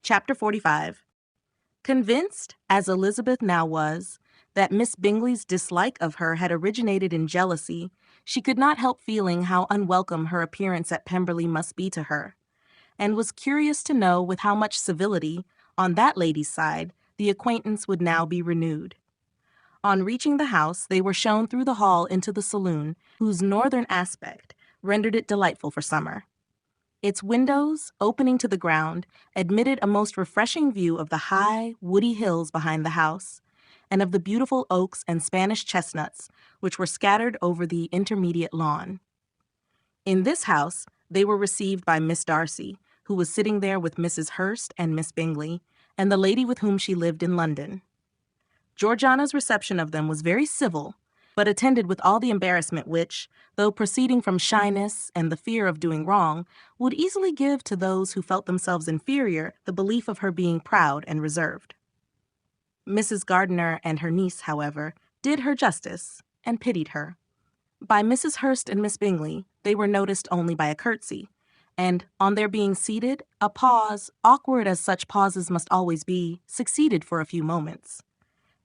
Chapter 45. Convinced, as Elizabeth now was, that Miss Bingley's dislike of her had originated in jealousy, she could not help feeling how unwelcome her appearance at Pemberley must be to her, and was curious to know with how much civility, on that lady's side, the acquaintance would now be renewed. On reaching the house, they were shown through the hall into the saloon, whose northern aspect rendered it delightful for summer. Its windows, opening to the ground, admitted a most refreshing view of the high, woody hills behind the house, and of the beautiful oaks and Spanish chestnuts which were scattered over the intermediate lawn. In this house, they were received by Miss Darcy, who was sitting there with Mrs. Hurst and Miss Bingley, and the lady with whom she lived in London. Georgiana's reception of them was very civil, but attended with all the embarrassment which, though proceeding from shyness and the fear of doing wrong, would easily give to those who felt themselves inferior the belief of her being proud and reserved. Mrs. Gardiner and her niece, however, did her justice and pitied her. By Mrs. Hurst and Miss Bingley, they were noticed only by a curtsy, and, on their being seated, a pause, awkward as such pauses must always be, succeeded for a few moments.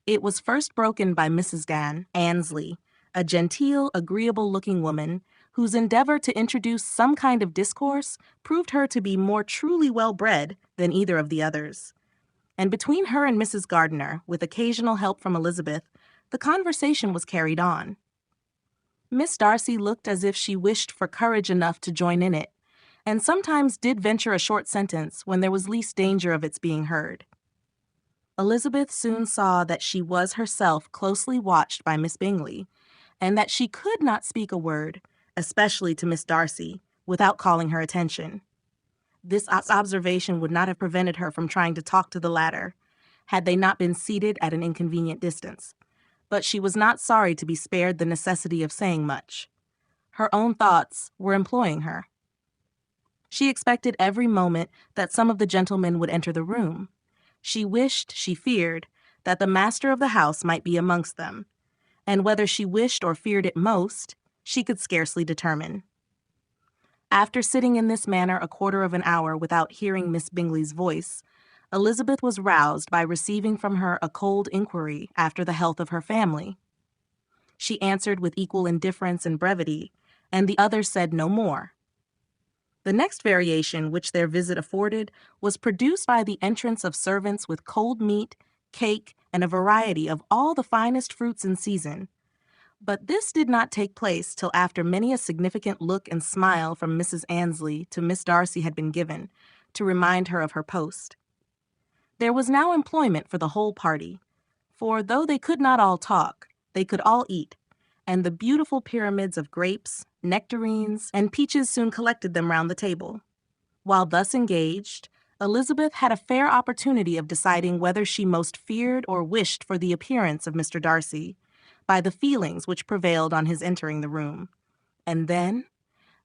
It was first broken by Mrs. Annesley, a genteel, agreeable-looking woman, whose endeavor to introduce some kind of discourse proved her to be more truly well-bred than either of the others. And between her and Mrs. Gardiner, with occasional help from Elizabeth, the conversation was carried on. Miss Darcy looked as if she wished for courage enough to join in it, and sometimes did venture a short sentence when there was least danger of its being heard. Elizabeth soon saw that she was herself closely watched by Miss Bingley, and that she could not speak a word, especially to Miss Darcy, without calling her attention. This observation would not have prevented her from trying to talk to the latter, had they not been seated at an inconvenient distance, but she was not sorry to be spared the necessity of saying much. Her own thoughts were employing her. She expected every moment that some of the gentlemen would enter the room. She wished, she feared, that the master of the house might be amongst them, and whether she wished or feared it most, she could scarcely determine. After sitting in this manner a quarter of an hour without hearing Miss Bingley's voice, Elizabeth was roused by receiving from her a cold inquiry after the health of her family. She answered with equal indifference and brevity, and the others said no more. The next variation which their visit afforded was produced by the entrance of servants with cold meat, cake, and a variety of all the finest fruits in season. But this did not take place till after many a significant look and smile from Mrs. Annesley to Miss Darcy had been given, to remind her of her post. There was now employment for the whole party, for though they could not all talk, they could all eat, and the beautiful pyramids of grapes, nectarines, and peaches soon collected them round the table. While thus engaged, Elizabeth had a fair opportunity of deciding whether she most feared or wished for the appearance of Mr. Darcy, by the feelings which prevailed on his entering the room. And then,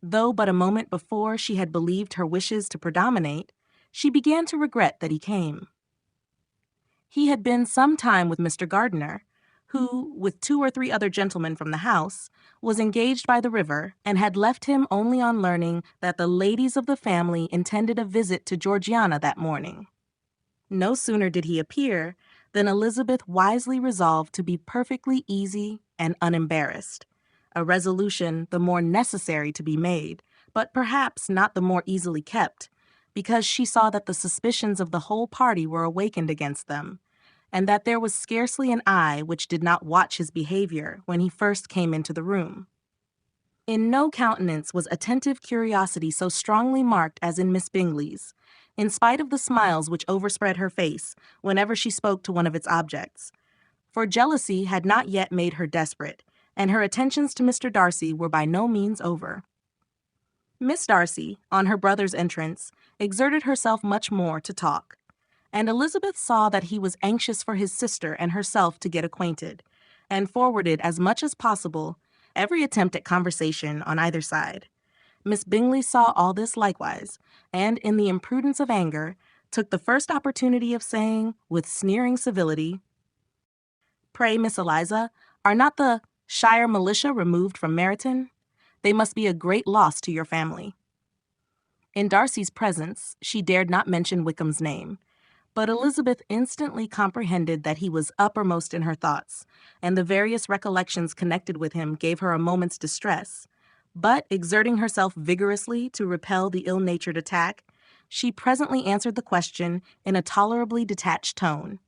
though but a moment before she had believed her wishes to predominate, she began to regret that he came. He had been some time with Mr. Gardiner, who, with 2 or 3 other gentlemen from the house, was engaged by the river, and had left him only on learning that the ladies of the family intended a visit to Georgiana that morning. No sooner did he appear than Elizabeth wisely resolved to be perfectly easy and unembarrassed, a resolution the more necessary to be made, but perhaps not the more easily kept, because she saw that the suspicions of the whole party were awakened against them, and that there was scarcely an eye which did not watch his behavior when he first came into the room. In no countenance was attentive curiosity so strongly marked as in Miss Bingley's, in spite of the smiles which overspread her face whenever she spoke to one of its objects, for jealousy had not yet made her desperate, and her attentions to Mr. Darcy were by no means over. Miss Darcy, on her brother's entrance, exerted herself much more to talk, and Elizabeth saw that he was anxious for his sister and herself to get acquainted, and forwarded as much as possible every attempt at conversation on either side. Miss Bingley saw all this likewise, and in the imprudence of anger, took the first opportunity of saying, with sneering civility, "Pray, Miss Eliza, are not the Shire militia removed from Meryton? They must be a great loss to your family." In Darcy's presence, she dared not mention Wickham's name, But Elizabeth instantly comprehended that he was uppermost in her thoughts, and the various recollections connected with him gave her a moment's distress. But, exerting herself vigorously to repel the ill-natured attack, she presently answered the question in a tolerably detached tone.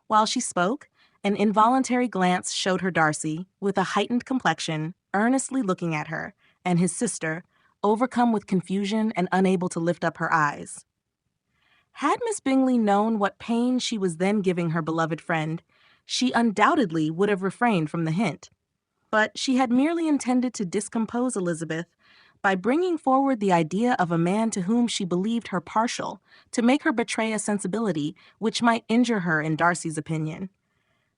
While she spoke, an involuntary glance showed her Darcy, with a heightened complexion, earnestly looking at her, and his sister, overcome with confusion and unable to lift up her eyes. Had Miss Bingley known what pain she was then giving her beloved friend, she undoubtedly would have refrained from the hint. But she had merely intended to discompose Elizabeth by bringing forward the idea of a man to whom she believed her partial, to make her betray a sensibility which might injure her in Darcy's opinion,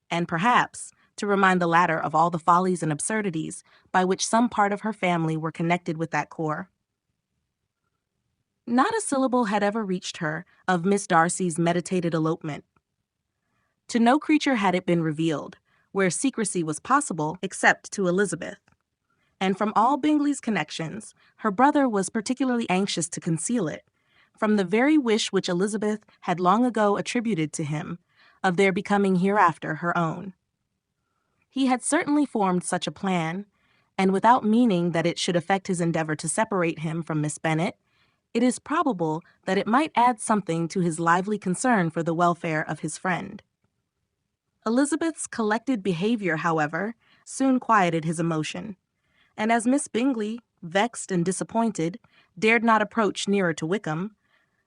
and perhaps to remind the latter of all the follies and absurdities by which some part of her family were connected with that corps. Not a syllable had ever reached her of Miss Darcy's meditated elopement. To no creature had it been revealed, where secrecy was possible except to Elizabeth. And from all Bingley's connections, her brother was particularly anxious to conceal it, from the very wish which Elizabeth had long ago attributed to him, of their becoming hereafter her own. He had certainly formed such a plan, and without meaning that it should affect his endeavor to separate him from Miss Bennet, it is probable that it might add something to his lively concern for the welfare of his friend. Elizabeth's collected behavior, however, soon quieted his emotion, and as Miss Bingley, vexed and disappointed, dared not approach nearer to Wickham,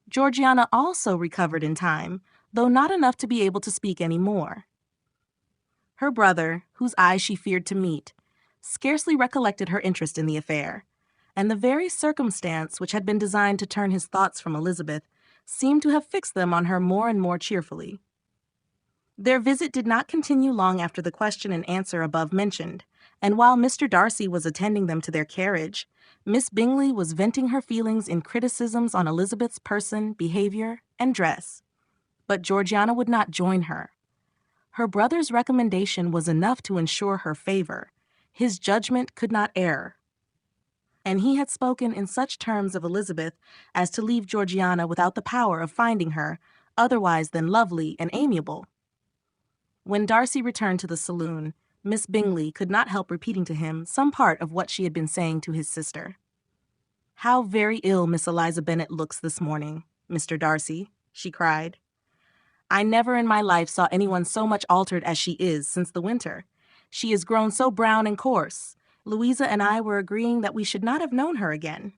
Georgiana also recovered in time, though not enough to be able to speak any more. Her brother, whose eyes she feared to meet, scarcely recollected her interest in the affair, and the very circumstance which had been designed to turn his thoughts from Elizabeth seemed to have fixed them on her more and more cheerfully. Their visit did not continue long after the question and answer above mentioned, and while Mr. Darcy was attending them to their carriage, Miss Bingley was venting her feelings in criticisms on Elizabeth's person, behavior, and dress. But Georgiana would not join her. Her brother's recommendation was enough to ensure her favor. His judgment could not err, and he had spoken in such terms of Elizabeth as to leave Georgiana without the power of finding her otherwise than lovely and amiable. When Darcy returned to the saloon, Miss Bingley could not help repeating to him some part of what she had been saying to his sister. "How very ill Miss Eliza Bennet looks this morning, Mr. Darcy," she cried. "I never in my life saw anyone so much altered as she is since the winter. She is grown so brown and coarse. Louisa and I were agreeing that we should not have known her again."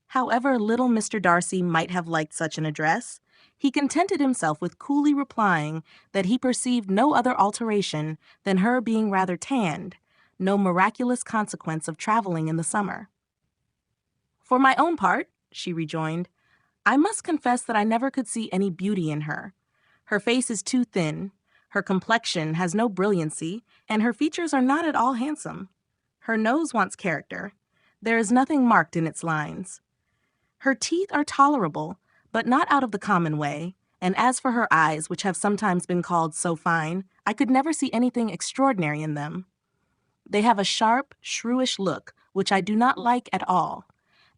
However little Mr. Darcy might have liked such an address, he contented himself with coolly replying that he perceived no other alteration than her being rather tanned, no miraculous consequence of traveling in the summer. "For my own part," she rejoined, "I must confess that I never could see any beauty in her. Her face is too thin, her complexion has no brilliancy, and her features are not at all handsome. Her nose wants character. There is nothing marked in its lines. Her teeth are tolerable, but not out of the common way, and as for her eyes, which have sometimes been called so fine, I could never see anything extraordinary in them. They have a sharp, shrewish look, which I do not like at all,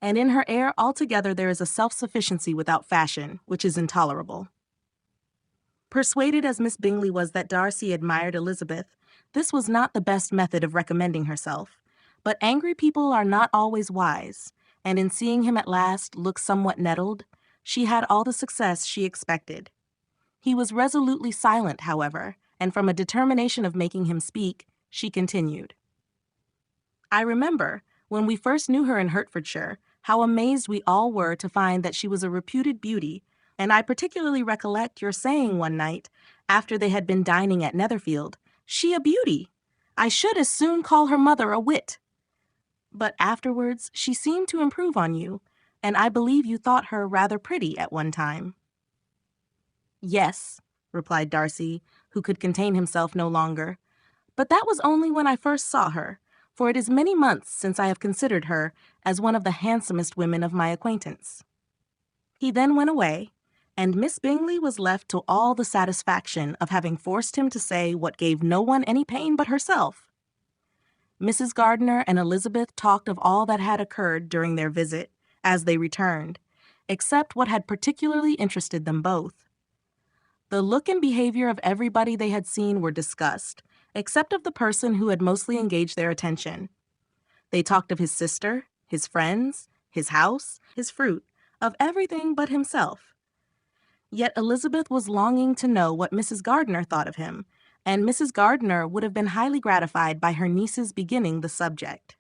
and in her air altogether there is a self-sufficiency without fashion, which is intolerable." Persuaded as Miss Bingley was that Darcy admired Elizabeth, this was not the best method of recommending herself, but angry people are not always wise, and in seeing him at last look somewhat nettled, she had all the success she expected. He was resolutely silent, however, and from a determination of making him speak, she continued. "I remember, when we first knew her in Hertfordshire, how amazed we all were to find that she was a reputed beauty, and I particularly recollect your saying one night, after they had been dining at Netherfield, 'She a beauty! I should as soon call her mother a wit.' But afterwards she seemed to improve on you, and I believe you thought her rather pretty at one time." "Yes," replied Darcy, who could contain himself no longer, "but that was only when I first saw her, for it is many months since I have considered her as one of the handsomest women of my acquaintance." He then went away, and Miss Bingley was left to all the satisfaction of having forced him to say what gave no one any pain but herself. Mrs. Gardiner and Elizabeth talked of all that had occurred during their visit, as they returned, except what had particularly interested them both. The look and behavior of everybody they had seen were discussed, except of the person who had mostly engaged their attention. They talked of his sister, his friends, his house, his fruit, of everything but himself. Yet Elizabeth was longing to know what Mrs. Gardiner thought of him, and Mrs. Gardiner would have been highly gratified by her niece's beginning the subject.